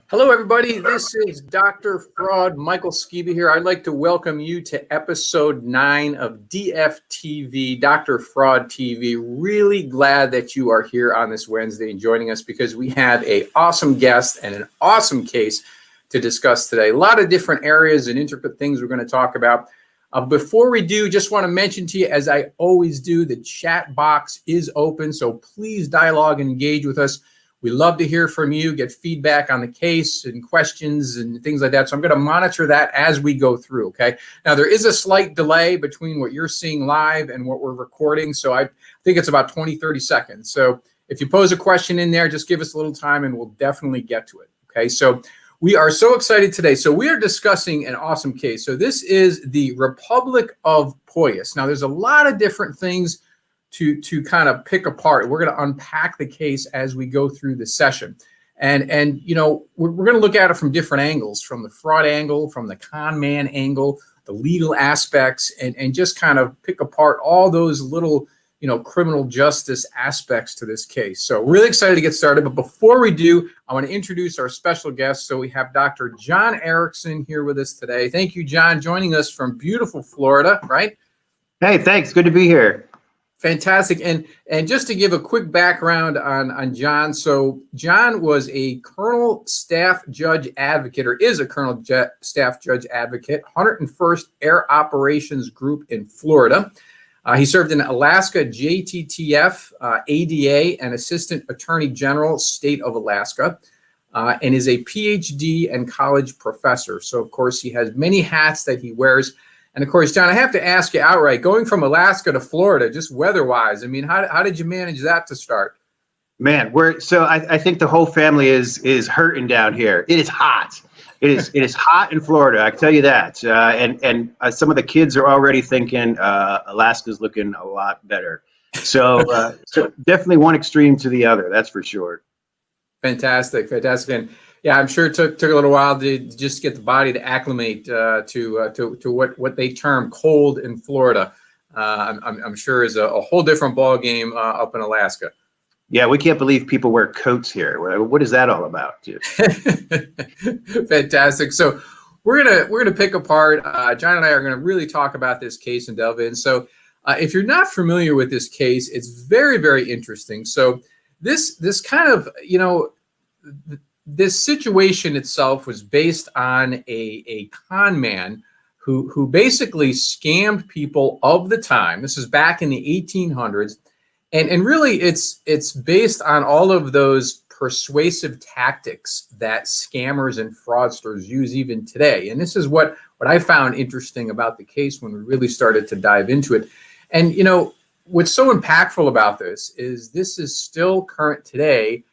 Hello, everybody. This is Dr. Fraud, Michael Skiba here. I'd like to welcome you to episode 9 of DFTV, Dr. Fraud TV. Really glad that you are here on this Wednesday and joining us because we have an awesome guest and an awesome case to discuss today. A lot of different areas and intricate things we're going to talk about. Before we do, just want to mention to you, as I always do, the chat box is open, so please dialogue and engage with us. We love to hear from you, get feedback on the case and questions and things like that. So I'm going to monitor that as we go through, okay? Now, there is a slight delay between what you're seeing live and what we're recording. So I think it's about 20, 30 seconds. So if you pose a question in there, just give us a little time and we'll definitely get to it, okay? So we are so excited today. So we are discussing an awesome case. So this is the Republic of Poyias. Now, there's a lot of different things to kind of pick apart. We're going to unpack the case as we go through the session. And you know, we're going to look at it from different angles, from the fraud angle, from the con man angle, the legal aspects, and just kind of pick apart all those little, you know, criminal justice aspects to this case. So really excited to get started. But before we do, I want to introduce our special guest. So we have Dr. John Erickson here with us today. Thank you, John, joining us from beautiful Florida, right? Hey, thanks. Good to be here. Fantastic. And just to give a quick background on John. So John was a Colonel Staff Judge Advocate, or is a Colonel Staff Judge Advocate, 101st Air Operations Group in Florida. He served in Alaska JTTF, ADA, and Assistant Attorney General, State of Alaska, and is a PhD and college professor. So, of course, he has many hats that he wears. And of course, John, I have to ask you outright, going from Alaska to Florida, just weather-wise, I mean, how did you manage that to start? Man, I think the whole family is hurting down here. It is hot. It is hot in Florida. I can tell you that. And some of the kids are already thinking Alaska's looking a lot better. So definitely one extreme to the other. That's for sure. Fantastic, fantastic. And yeah, I'm sure it took a little while to just get the body to acclimate to what they term cold in Florida. I'm sure is a whole different ball game up in Alaska. Yeah, we can't believe people wear coats here. What is that all about, dude? Fantastic. So we're gonna pick apart. John and I are gonna really talk about this case and delve in. So if you're not familiar with this case, it's very, very interesting. So this kind of, you know, this situation itself was based on a con man who basically scammed people of the time. This is back in the 1800s. And really it's based on all of those persuasive tactics that scammers and fraudsters use even today. And this is what I found interesting about the case when we really started to dive into it. And, you know, what's so impactful about this is still current today,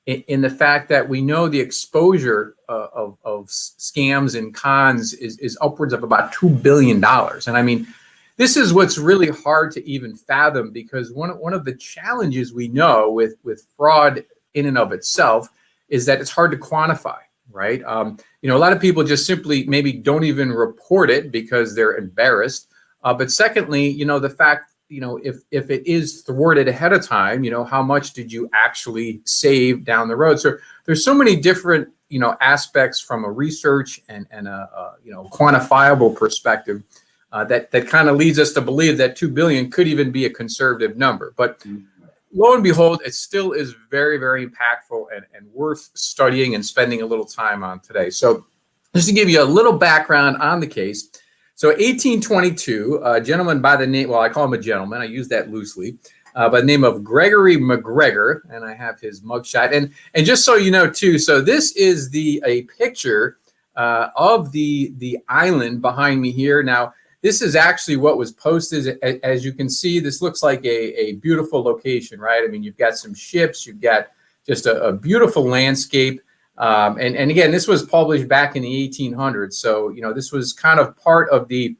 in the fact that we know the exposure of scams and cons is upwards of about $2 billion. And I mean, this is what's really hard to even fathom, because one of the challenges we know with fraud in and of itself is that it's hard to quantify, right? You know, a lot of people just simply maybe don't even report it because they're embarrassed. But secondly, you know, the fact, you know, if it is thwarted ahead of time, you know, how much did you actually save down the road? So there's so many different, you know, aspects from a research and a you know, quantifiable perspective that kind of leads us to believe that 2 billion could even be a conservative number. But lo and behold, it still is very, very impactful and worth studying and spending a little time on today. So just to give you a little background on the case. So 1822, a gentleman by the name, well, I call him a gentleman, I use that loosely, by the name of Gregory McGregor, and I have his mugshot. And just so you know, too, so this is a picture of the island behind me here. Now, this is actually what was posted. As you can see, this looks like a beautiful location, right? I mean, you've got some ships, you've got just a beautiful landscape. And again, this was published back in the 1800s. So, you know, this was kind of part of the,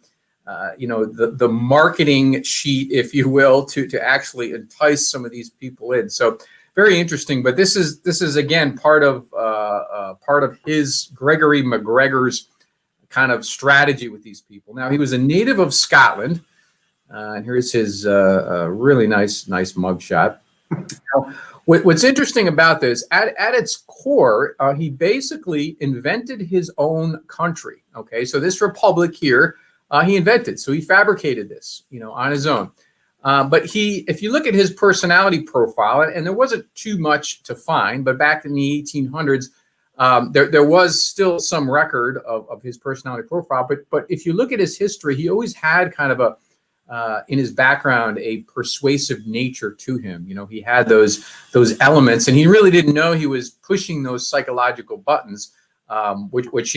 you know, the marketing sheet, if you will, to actually entice some of these people in. So very interesting. But this is again part of his Gregory McGregor's kind of strategy with these people. Now, he was a native of Scotland. And here's his really nice mugshot. Now, What's interesting about this, at its core, he basically invented his own country. Okay, so this republic here, he invented. So he fabricated this, on his own. But if you look at his personality profile, and there wasn't too much to find, but back in the 1800s, there was still some record of his personality profile. But if you look at his history, he always had kind of in his background, a persuasive nature to him. He had those elements, and he really didn't know he was pushing those psychological buttons, which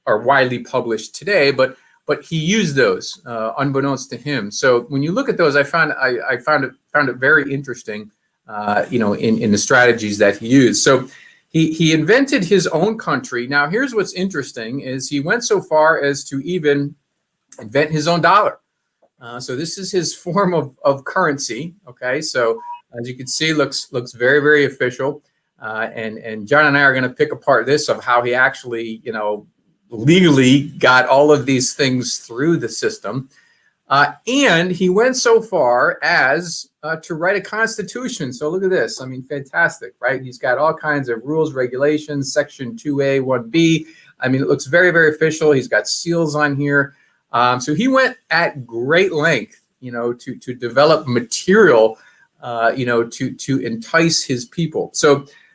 are widely published today. But he used those unbeknownst to him. So when you look at those, I found it very interesting, in the strategies that he used. So he invented his own country. Now, here's what's interesting: is he went so far as to even invent his own dollar. So this is his form of currency. Okay, so as you can see, looks very, very official. And John and I are going to pick apart this of how he actually, legally got all of these things through the system. And he went so far as to write a constitution. So look at this. I mean, fantastic, right? He's got all kinds of rules, regulations, section 2A, 1B. I mean, it looks very, very official. He's got seals on here. So he went at great length, to develop material, to entice his people.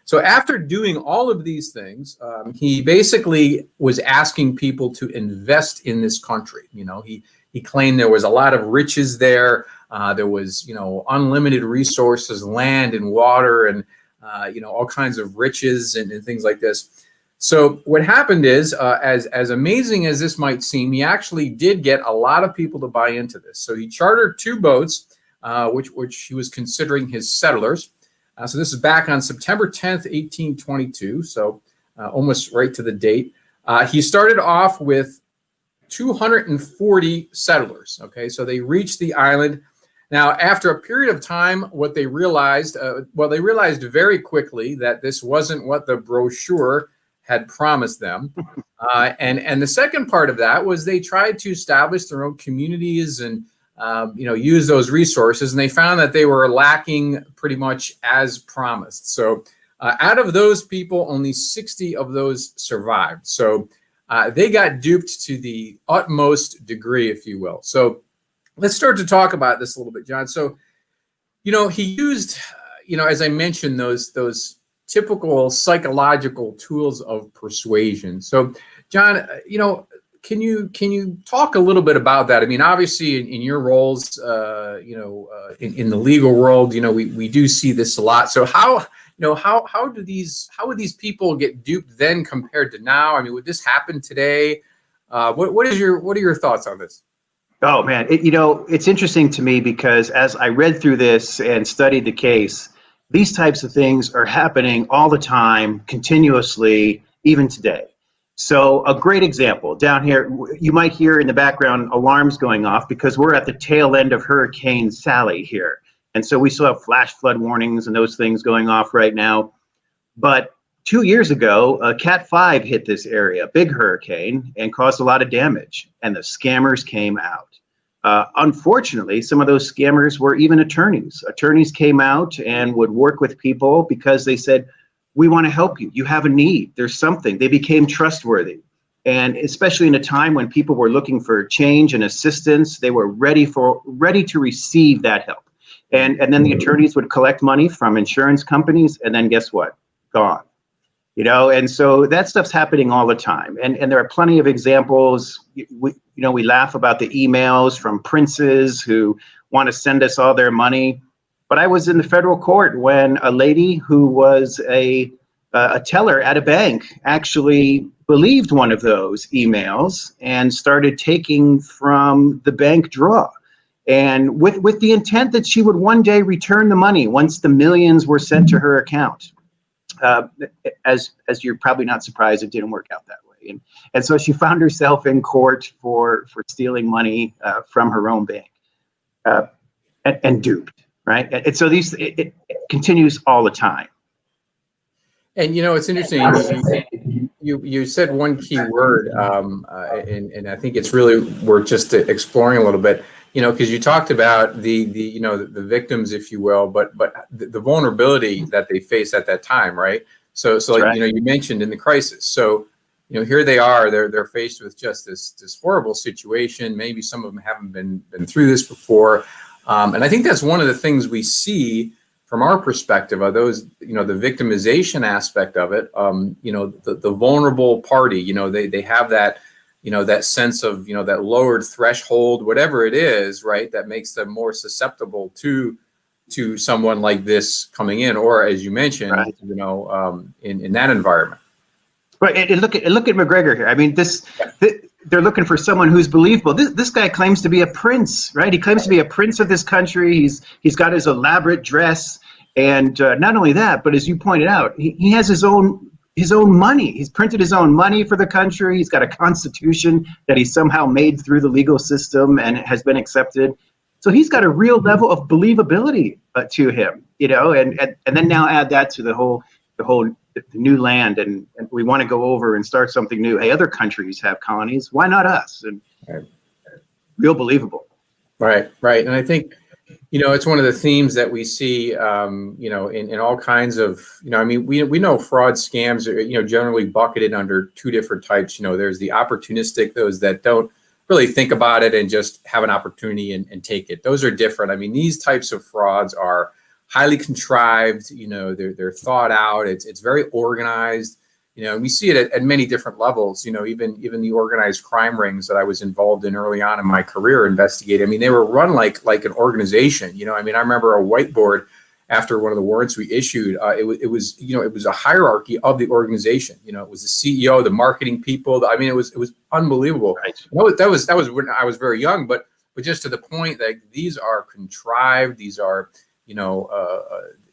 So after doing all of these things, he basically was asking people to invest in this country. He claimed there was a lot of riches there. There was, unlimited resources, land and water, and all kinds of riches and things like this. So what happened is, as amazing as this might seem, he actually did get a lot of people to buy into this. So he chartered 2 boats, which he was considering his settlers. So this is back on September 10th, 1822, so almost right to the date. He started off with 240 settlers, okay? So they reached the island. Now, after a period of time, what they realized, they realized very quickly that this wasn't what the brochure had promised them. And the second part of that was they tried to establish their own communities and use those resources, and they found that they were lacking pretty much as promised. So out of those people, only 60 of those survived. So they got duped to the utmost degree, if you will. So let's start to talk about this a little bit, John. So, he used, as I mentioned, those typical psychological tools of persuasion. So, John, can you talk a little bit about that? I mean, obviously, in your roles, in the legal world, we do see this a lot. So how would these people get duped then compared to now? I mean, would this happen today? What are your thoughts on this? Oh man, it's interesting to me because as I read through this and studied the case, these types of things are happening all the time, continuously, even today. So a great example down here, you might hear in the background alarms going off because we're at the tail end of Hurricane Sally here. And so we still have flash flood warnings and those things going off right now. But 2 years ago, Cat 5 hit this area, big hurricane, and caused a lot of damage. And the scammers came out. Unfortunately, some of those scammers were even attorneys. Attorneys came out and would work with people because they said, we want to help you. You have a need. There's something. They became trustworthy. And especially in a time when people were looking for change and assistance, they were ready to receive that help. And then the attorneys would collect money from insurance companies, and then guess what? Gone. And so that stuff's happening all the time. And there are plenty of examples. We laugh about the emails from princes who want to send us all their money. But I was in the federal court when a lady who was a teller at a bank actually believed one of those emails and started taking from the bank draw. And with the intent that she would one day return the money once the millions were sent to her account. As you're probably not surprised, it didn't work out that way. And so she found herself in court for stealing money from her own bank and duped, right? And so it continues all the time. And it's interesting. You said one key word, and I think it's really worth just exploring a little bit. because you talked about the victims, if you will, but the vulnerability that they face at that time, right? So like, right. you mentioned in the crisis. So, here they are, they're faced with just this horrible situation. Maybe some of them haven't been through this before. And I think that's one of the things we see from our perspective of those, the victimization aspect of it, the vulnerable party, they have that, that sense of, that lowered threshold, whatever it is, right, that makes them more susceptible to someone like this coming in, or as you mentioned, Right. in that environment. Right, and look at McGregor here. I mean, they're looking for someone who's believable. This guy claims to be a prince, right? He claims to be a prince of this country. He's got his elaborate dress, and not only that, but as you pointed out, he has his own money. He's printed his own money for the country. He's got a constitution that he somehow made through the legal system and has been accepted. So he's got a real level of believability to him, and then now add that to the whole new land, and we want to go over and start something new. Hey, other countries have colonies. Why not us? And right. Real believable. Right. And I think, it's one of the themes that we see, in all kinds of, we know fraud scams are, generally bucketed under two different types. There's the opportunistic, those that don't really think about it and just have an opportunity and take it. Those are different. I mean, these types of frauds are highly contrived, they're thought out. It's very organized, and we see it at many different levels. Even the organized crime rings that I was involved in early on in my career investigating. I mean, they were run like an organization. I remember a whiteboard after one of the warrants we issued. It was a hierarchy of the organization. It was the CEO, the marketing people. I mean, it was unbelievable. Right. That was when I was very young, but just to the point that these are contrived. These are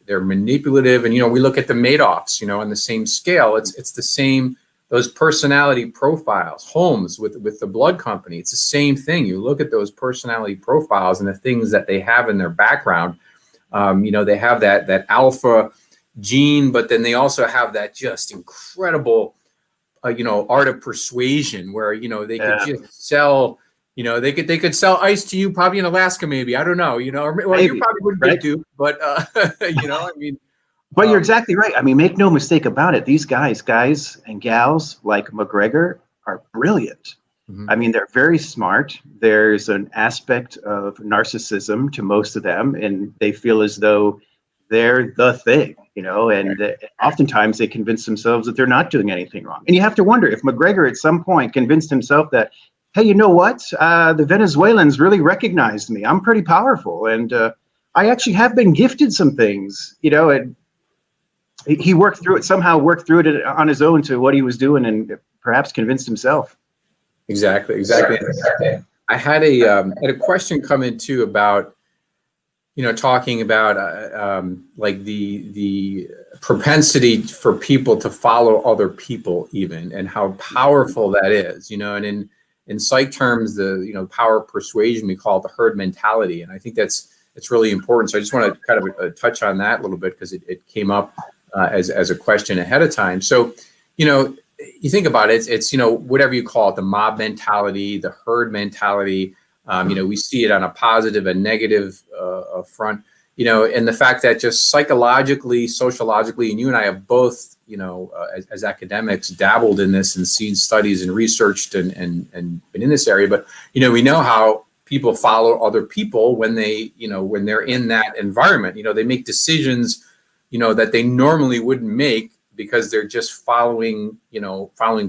they're manipulative, and we look at the Madoffs, on the same scale. It's the same, those personality profiles. Holmes with the blood company, it's the same thing. You look at those personality profiles and the things that they have in their background. They have that alpha gene, but then they also have that just incredible, art of persuasion, where they could just sell. They could sell ice to you probably in Alaska, maybe. I don't know, or, well, maybe. You probably wouldn't get duped, but, I mean. But you're exactly right. I mean, make no mistake about it. These guys and gals like McGregor are brilliant. Mm-hmm. I mean, they're very smart. There's an aspect of narcissism to most of them, and they feel as though they're the thing, and oftentimes they convince themselves that they're not doing anything wrong. And you have to wonder if McGregor at some point convinced himself that, hey, you know what? The Venezuelans really recognized me. I'm pretty powerful, and I actually have been gifted some things, and he worked through it on his own to what he was doing, and perhaps convinced himself. Exactly. I had a question come in too about, talking about like the propensity for people to follow other people, even, and how powerful that is, and in psych terms, the power of persuasion, we call it the herd mentality, and I think it's really important. So I just want to kind of touch on that a little bit, because it came up as a question ahead of time. So you think about it, it's whatever you call it, the mob mentality, the herd mentality. We see it on a positive and negative front. And the fact that just psychologically, sociologically, and you and I have both, as academics, dabbled in this and seen studies and researched and been in this area. But, we know how people follow other people when when they're in that environment. They make decisions, that they normally wouldn't make, because they're just following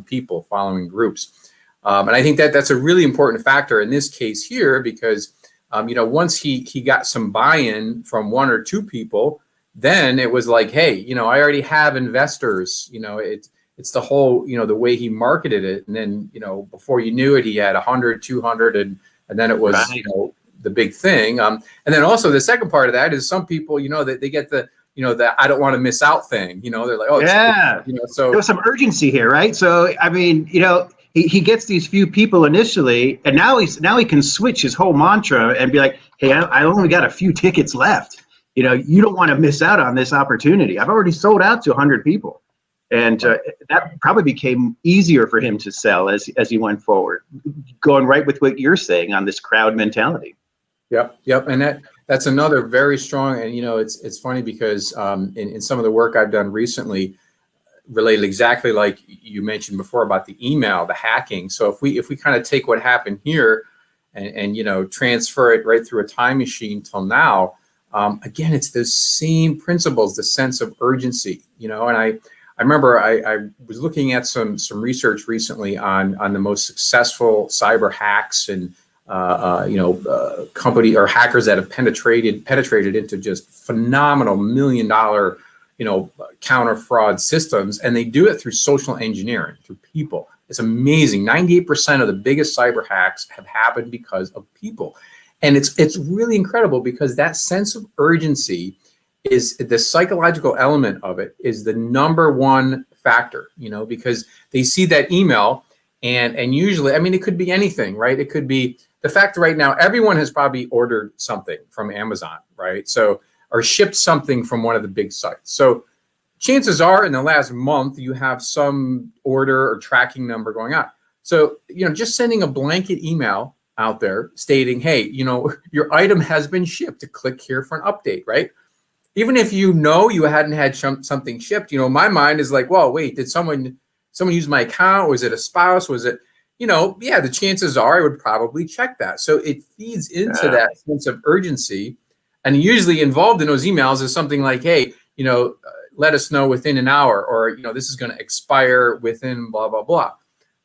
people, following groups. And I think that's a really important factor in this case here, because, once he got some buy-in from one or two people, then it was like, hey, I already have investors. It's the whole, the way he marketed it. And then, before you knew it, he had 100, 200, and then it was, right. The big thing. And then also the second part of that is some people, that they get the, that I don't want to miss out thing. They're like, oh, yeah. So there was some urgency here, right? So, I mean, he gets these few people initially, and now he can switch his whole mantra and be like, hey, I only got a few tickets left. You don't want to miss out on this opportunity. I've already sold out to 100 people. And that probably became easier for him to sell as he went forward, going right with what you're saying on this crowd mentality. Yep, and that's another very strong. And it's funny because in some of the work I've done recently, related exactly like you mentioned before about the email, the hacking. So if we kind of take what happened here and transfer it right through a time machine till now, again, it's those same principles, the sense of urgency. And I remember I was looking at some research recently on the most successful cyber hacks and company or hackers that have penetrated into just phenomenal $1 million counter fraud systems, and they do it through social engineering, through people. It's amazing. 98% of the biggest cyber hacks have happened because of people. And it's really incredible because that sense of urgency is the psychological element of it is the number one factor, because they see that email and usually, it could be anything, right? It could be the fact that right now everyone has probably ordered something from Amazon, right? So, or shipped something from one of the big sites. So chances are in the last month, you have some order or tracking number going on. So, just sending a blanket email out there stating, hey, your item has been shipped, to click here for an update, right? Even if you hadn't had something shipped, my mind is like, well, wait, did someone use my account? Was it a spouse? Was it, yeah, the chances are I would probably check that. So it feeds into that sense of urgency. And usually involved in those emails is something like, hey, let us know within an hour, or, this is going to expire within blah, blah, blah.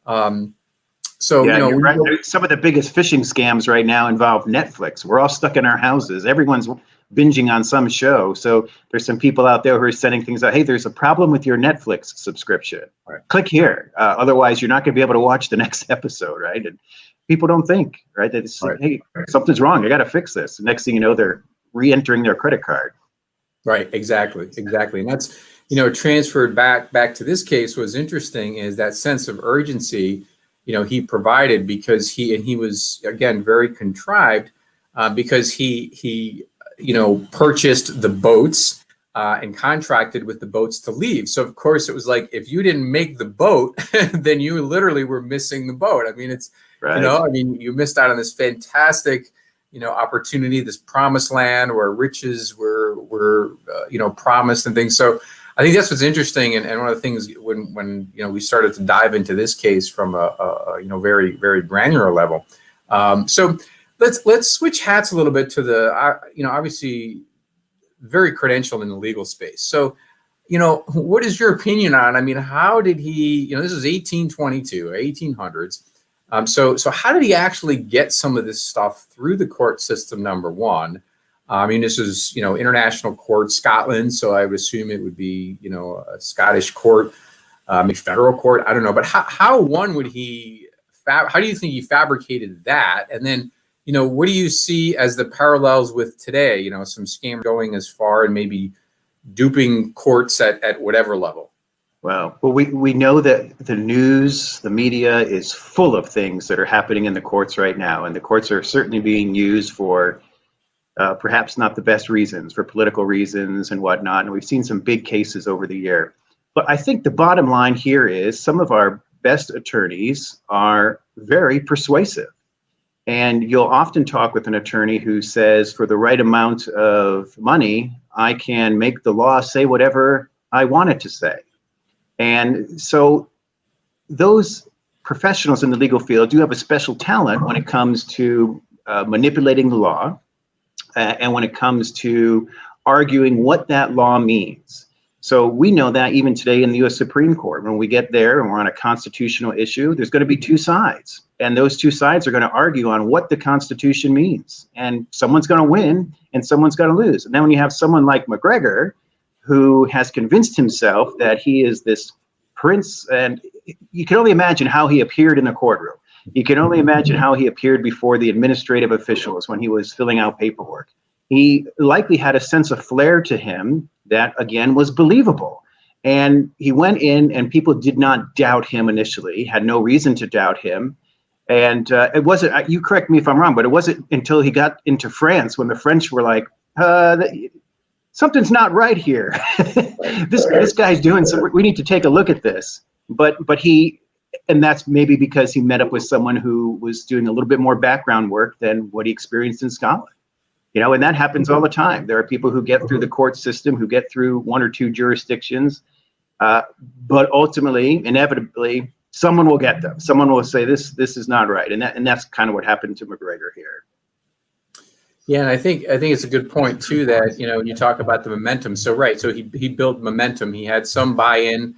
You're right. Some of the biggest phishing scams right now involve Netflix. We're all stuck in our houses. Everyone's binging on some show. So there's some people out there who are sending things out. Hey, there's a problem with your Netflix subscription. Right. Click here. Otherwise, you're not going to be able to watch the next episode, right? And people don't think, right? They just say, hey, something's wrong. I got to fix this. The next thing you know, they're re-entering their credit card. Right, exactly. And that's, transferred back to this case. Was interesting is that sense of urgency, he provided, because he was, again, very contrived, because he purchased the boats and contracted with the boats to leave. So of course it was like, if you didn't make the boat, then you literally were missing the boat. It's, right. You missed out on this fantastic opportunity, this promised land where riches were promised and things. So I think that's what's interesting. And one of the things when we started to dive into this case from a very, very granular level. So let's switch hats a little bit to the, obviously very credentialed in the legal space. So, what is your opinion on, how did he, this is 1822, 1800s. So how did he actually get some of this stuff through the court system, number one? This is, international court, Scotland. So I would assume it would be, a Scottish court, federal court. I don't know. But how would he, how do you think he fabricated that? And then, what do you see as the parallels with today? Some scam going as far and maybe duping courts at whatever level. Well, we know that the news, the media is full of things that are happening in the courts right now, and the courts are certainly being used for perhaps not the best reasons, for political reasons and whatnot. And we've seen some big cases over the year. But I think the bottom line here is some of our best attorneys are very persuasive. And you'll often talk with an attorney who says, for the right amount of money, I can make the law say whatever I want it to say. And so those professionals in the legal field do have a special talent when it comes to manipulating the law and when it comes to arguing what that law means. So we know that even today in the U.S. Supreme Court, when we get there and we're on a constitutional issue, there's going to be two sides. And those two sides are going to argue on what the Constitution means. And someone's going to win and someone's going to lose. And then when you have someone like McGregor, who has convinced himself that he is this prince, and you can only imagine how he appeared in the courtroom. You can only imagine how he appeared before the administrative officials when he was filling out paperwork. He likely had a sense of flair to him that, again, was believable. And he went in and people did not doubt him initially, had no reason to doubt him. And it wasn't, you correct me if I'm wrong, but it wasn't until he got into France when the French were like, something's not right here. This guy's doing some, we need to take a look at this. But he, and that's maybe because he met up with someone who was doing a little bit more background work than what he experienced in Scotland. And that happens all the time. There are people who get through the court system, who get through one or two jurisdictions, but ultimately, inevitably, someone will get them. Someone will say this is not right, and that's kind of what happened to McGregor here. Yeah, and I think it's a good point too that you talk about the momentum. So right, so he built momentum. He had some buy-in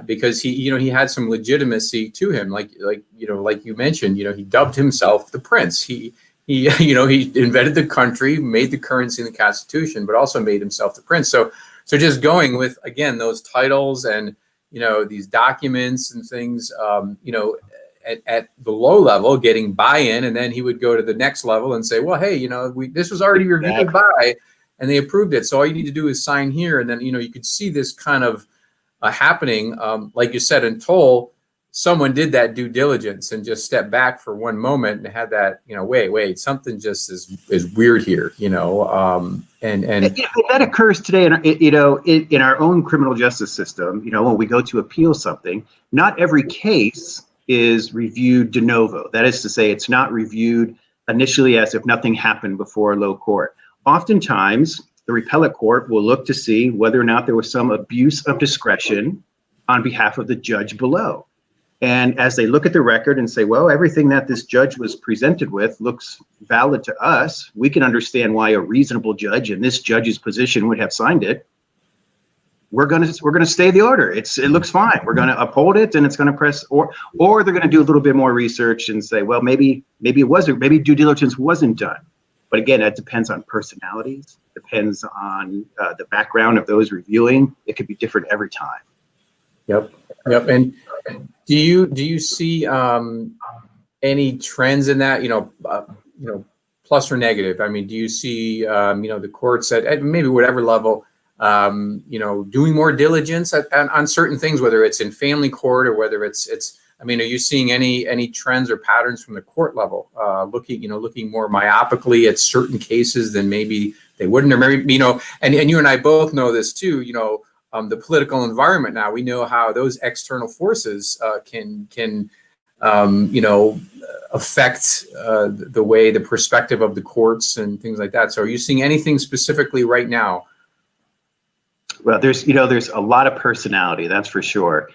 because he had some legitimacy to him. Like you mentioned, he dubbed himself the Prince. He invented the country, made the currency and the Constitution, but also made himself the Prince. So just going with, again, those titles and these documents and things, at the low level, getting buy-in, and then he would go to the next level and say, well, hey, this was already reviewed by, and they approved it. So all you need to do is sign here. And then, you could see this kind of happening. Like you said, until someone did that due diligence and just stepped back for one moment and had that, wait, something just is weird here, and that occurs today in our own criminal justice system. When we go to appeal something, not every case is reviewed de novo. That is to say, it's not reviewed initially as if nothing happened before a low court. Oftentimes, the appellate court will look to see whether or not there was some abuse of discretion on behalf of the judge below. And as they look at the record and say, well, everything that this judge was presented with looks valid to us, we can understand why a reasonable judge in this judge's position would have signed it. We're gonna stay the order. It looks fine. We're gonna uphold it, and it's gonna press, or they're gonna do a little bit more research and say, well, maybe due diligence wasn't done. But again, that depends on personalities, depends on the background of those reviewing. It could be different every time. Yep. And do you see any trends in that? Plus or negative? I mean, do you see the courts at maybe whatever level, doing more diligence on certain things, whether it's in family court or whether it's are you seeing any trends or patterns from the court level, looking more myopically at certain cases than maybe they wouldn't, or maybe, and you and I both know this too, the political environment now, we know how those external forces can affect the way, the perspective of the courts and things like that. So are you seeing anything specifically right now? Well, there's a lot of personality, that's for sure.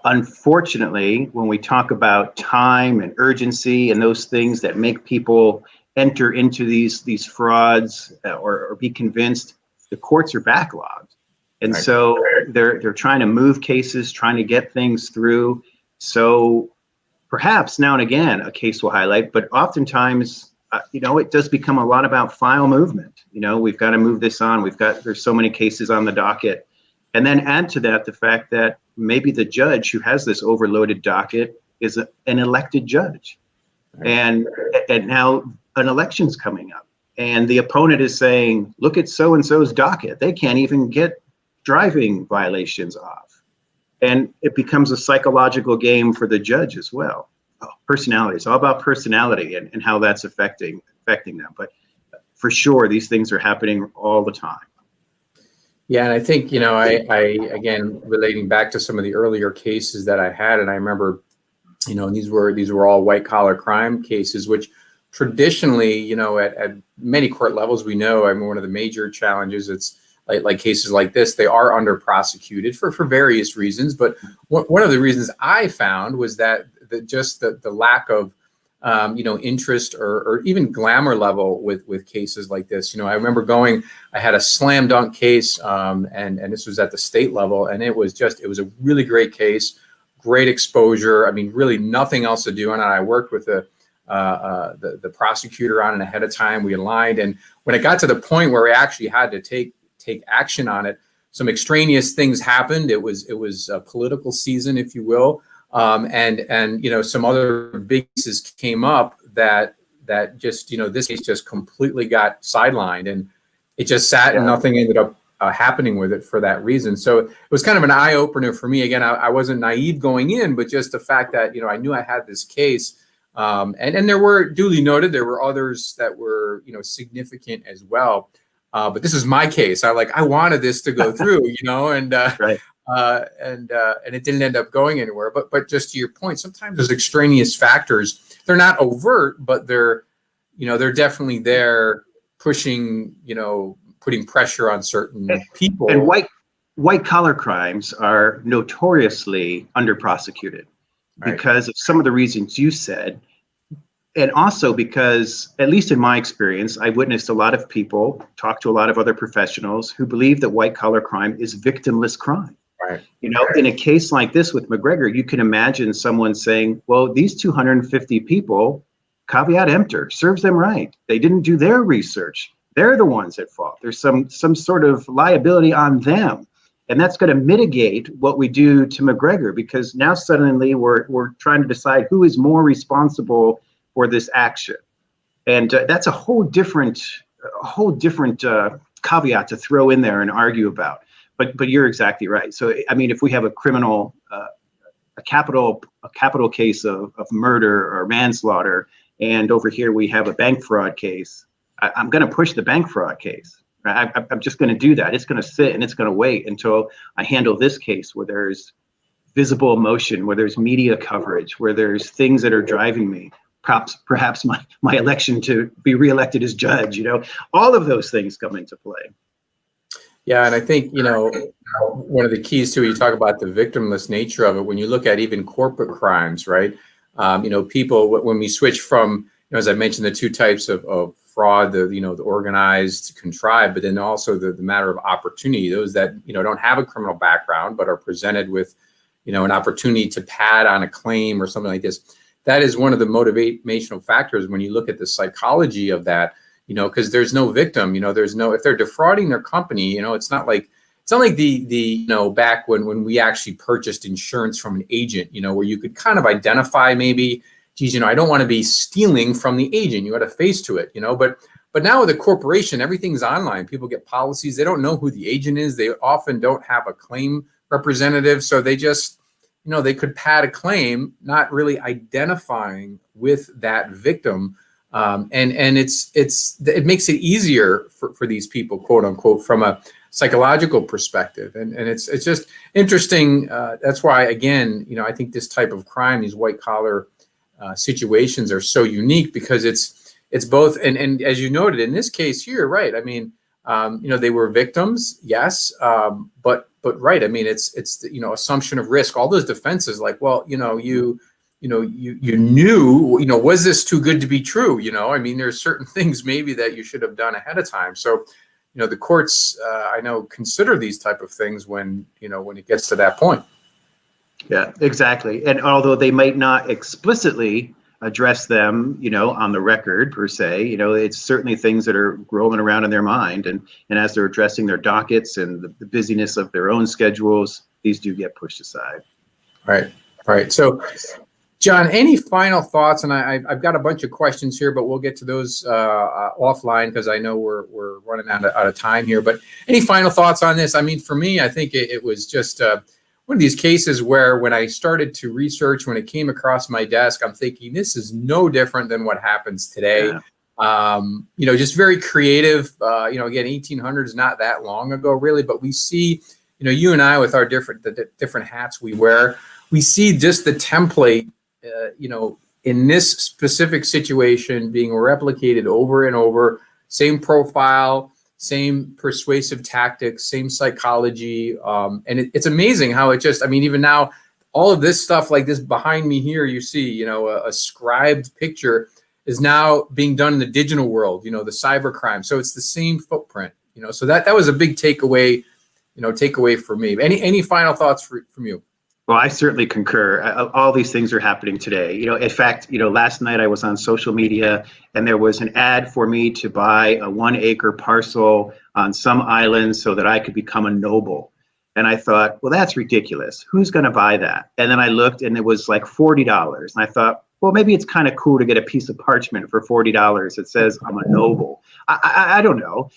Unfortunately, when we talk about time and urgency and those things that make people enter into these frauds or be convinced, the courts are backlogged. And right. So they're trying to move cases, trying to get things through. So perhaps now and again, a case will highlight, but oftentimes, it does become a lot about file movement. We've got to move this on. There's so many cases on the docket. And then add to that the fact that maybe the judge who has this overloaded docket is an elected judge. Right. And now an election's coming up. And the opponent is saying, look at so-and-so's docket. They can't even get driving violations off. And it becomes a psychological game for the judge as well. Personality. It's all about personality and how that's affecting them. But for sure, these things are happening all the time. Yeah, and I think, I again, relating back to some of the earlier cases that I had, and I remember, these were all white collar crime cases, which traditionally, at many court levels, we know, one of the major challenges, it's like cases like this, they are under prosecuted for various reasons. But one of the reasons I found was that the lack of interest or even glamour level with cases like this. I remember I had a slam dunk case, and this was at the state level, and it was a really great case, great exposure. Really nothing else to do on it. I worked with the prosecutor on it ahead of time. We aligned, and when it got to the point where we actually had to take action on it, some extraneous things happened. It was a political season, if you will. And some other big cases came up that just, this case just completely got sidelined, and it just sat and nothing ended up happening with it for that reason. So it was kind of an eye opener for me. Again, I wasn't naive going in, but just the fact that, I knew I had this case, and there were, duly noted, there were others that were, significant as well. But this is my case. I wanted this to go through, and right. And it didn't end up going anywhere. But just to your point, sometimes there's extraneous factors. They're not overt, but they're definitely there pushing, putting pressure on certain people. And white collar crimes are notoriously under prosecuted because of some of the reasons you said. And also because, at least in my experience, I witnessed a lot of people, talked to a lot of other professionals who believe that white collar crime is victimless crime. Right. In a case like this with McGregor, you can imagine someone saying, well, these 250 people, caveat emptor, serves them right. They didn't do their research. They're the ones at fault. There's some sort of liability on them. And that's going to mitigate what we do to McGregor, because now suddenly we're trying to decide who is more responsible for this action. And that's a whole different caveat to throw in there and argue about. But you're exactly right. So, I mean, if we have a criminal, a capital case of murder or manslaughter, and over here we have a bank fraud case, I'm going to push the bank fraud case. Right? I'm just going to do that. It's going to sit and it's going to wait until I handle this case where there's visible emotion, where there's media coverage, where there's things that are driving me. Perhaps my election to be reelected as judge. All of those things come into play. Yeah, and I think, one of the keys to it, you talk about the victimless nature of it, when you look at even corporate crimes, right? People, when we switch from, as I mentioned, the two types of fraud, the organized, contrived, but then also the matter of opportunity, those that, don't have a criminal background, but are presented with, an opportunity to pad on a claim or something like this. That is one of the motivational factors when you look at the psychology of that, because there's no victim, if they're defrauding their company, it's not like the back when we actually purchased insurance from an agent, where you could kind of identify maybe, geez, I don't want to be stealing from the agent. You had a face to it, but now with a corporation, everything's online. People get policies. They don't know who the agent is. They often don't have a claim representative. So they just, they could pad a claim, not really identifying with that victim. And it makes it easier for these people, quote unquote, from a psychological perspective. And it's just interesting. That's why, again, I think this type of crime, these white collar situations are so unique, because it's both. And as you noted in this case here, right. I mean, they were victims. Yes. But right. I mean, it's the, assumption of risk, all those defenses like, well, you knew, was this too good to be true? I mean, there's certain things maybe that you should have done ahead of time. So, the courts, I know, consider these type of things when it gets to that point. Yeah, exactly. And although they might not explicitly address them, on the record per se, it's certainly things that are rolling around in their mind. And as they're addressing their dockets and the busyness of their own schedules, these do get pushed aside. Right. So, John, any final thoughts? And I've got a bunch of questions here, but we'll get to those offline, because I know we're running out of time here. But any final thoughts on this? I mean, for me, I think it was just one of these cases where when I started to research, when it came across my desk, I'm thinking this is no different than what happens today. Yeah. Just very creative. Again, 1800 is not that long ago, really, but we see, you and I with our different hats we wear, we see just the template, in this specific situation being replicated over and over, same profile, same persuasive tactics, same psychology. And it's amazing how it just, I mean, even now, all of this stuff like this behind me here, you see, a scribed picture is now being done in the digital world, the cyber crime. So it's the same footprint, so that was a big takeaway for me. Any final thoughts from you? Well, I certainly concur. All these things are happening today. In fact, last night I was on social media and there was an ad for me to buy a 1-acre parcel on some island so that I could become a noble. And I thought, well, that's ridiculous. Who's going to buy that? And then I looked and it was like $40. And I thought, well, maybe it's kind of cool to get a piece of parchment for $40 that says I'm a noble. I don't know,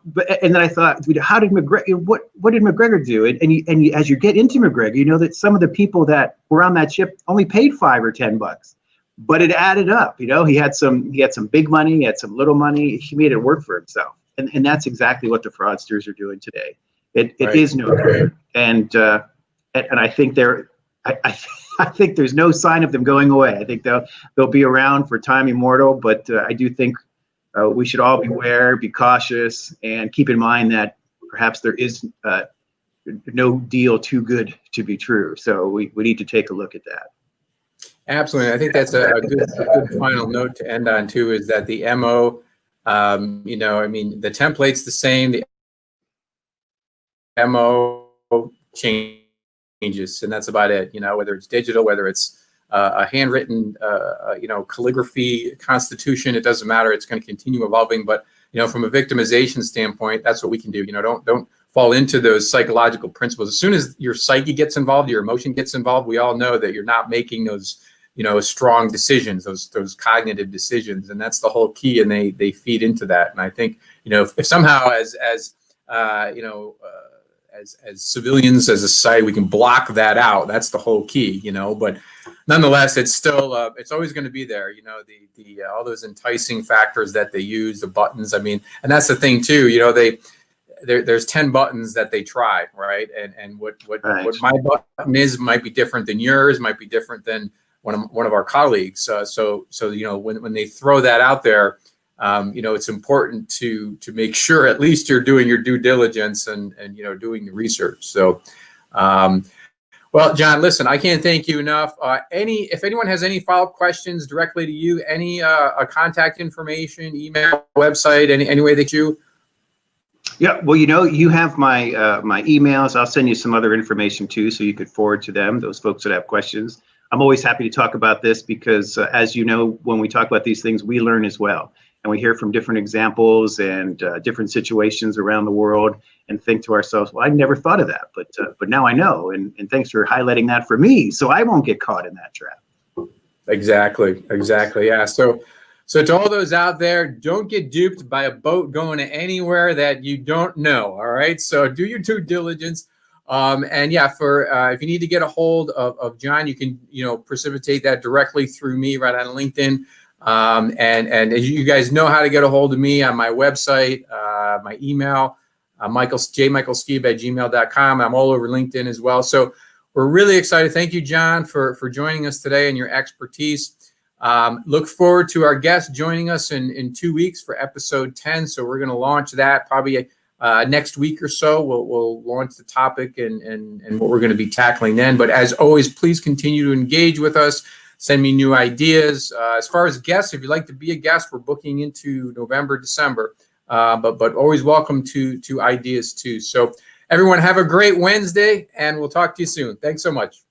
but and then I thought, how did McGregor, what did McGregor do? And as you get into McGregor, that some of the people that were on that ship only paid $5 or $10, but it added up. He had some big money, he had some little money. He made it work for himself. And that's exactly what the fraudsters are doing today. It right. Is no good. And I think I think there's no sign of them going away. I think they'll be around for time immortal, but I do think we should all beware, be cautious, and keep in mind that perhaps there is no deal too good to be true. So we need to take a look at that. Absolutely. I think that's a good final note to end on too, is that the MO, you know, I mean, the template's the same, the MO changes, and that's about it. You know, whether it's digital, whether it's a handwritten, you know, calligraphy constitution, it doesn't matter. It's going to continue evolving. But, you know, from a victimization standpoint, that's what we can do. You know, don't fall into those psychological principles. As soon as your psyche gets involved, your emotion gets involved, we all know that you're not making those, you know, strong decisions, those cognitive decisions, and that's the whole key. And they feed into that. And I think, you know, if somehow as you know, as civilians, as a society, we can block that out, that's the whole key, you know. But nonetheless, it's still it's always going to be there, you know, the all those enticing factors that they use, the buttons. I mean, and that's the thing too, you know, there's 10 buttons that they try, right? And what my button is might be different than yours, might be different than one of our colleagues. So you know, when they throw that out there, you know, it's important to make sure at least you're doing your due diligence and you know, doing the research. So, well, John, listen, I can't thank you enough. If anyone has any follow-up questions directly to you, any contact information, email, website, any way that you. Yeah, well, you know, you have my my emails. I'll send you some other information too, so you could forward to them, those folks that have questions. I'm always happy to talk about this because, as you know, when we talk about these things, we learn as well. And we hear from different examples and different situations around the world and think to ourselves, well, I never thought of that, but now I know. And thanks for highlighting that for me, so I won't get caught in that trap. Exactly. Yeah. So to all those out there, don't get duped by a boat going to anywhere that you don't know. All right. So do your due diligence. And yeah, for if you need to get a hold of John, you can, you know, precipitate that directly through me right on LinkedIn. And as you guys know how to get a hold of me on my website, my email, jmichaelskieb@gmail.com. I'm all over LinkedIn as well. So we're really excited. Thank you, John, for joining us today and your expertise. Look forward to our guest joining us in 2 weeks for episode 10. So we're going to launch that probably next week or so. We'll launch the topic and what we're going to be tackling then. But as always, please continue to engage with us. Send me new ideas. As far as guests, if you'd like to be a guest, we're booking into November, December. But always welcome to ideas too. So everyone, have a great Wednesday, and we'll talk to you soon. Thanks so much.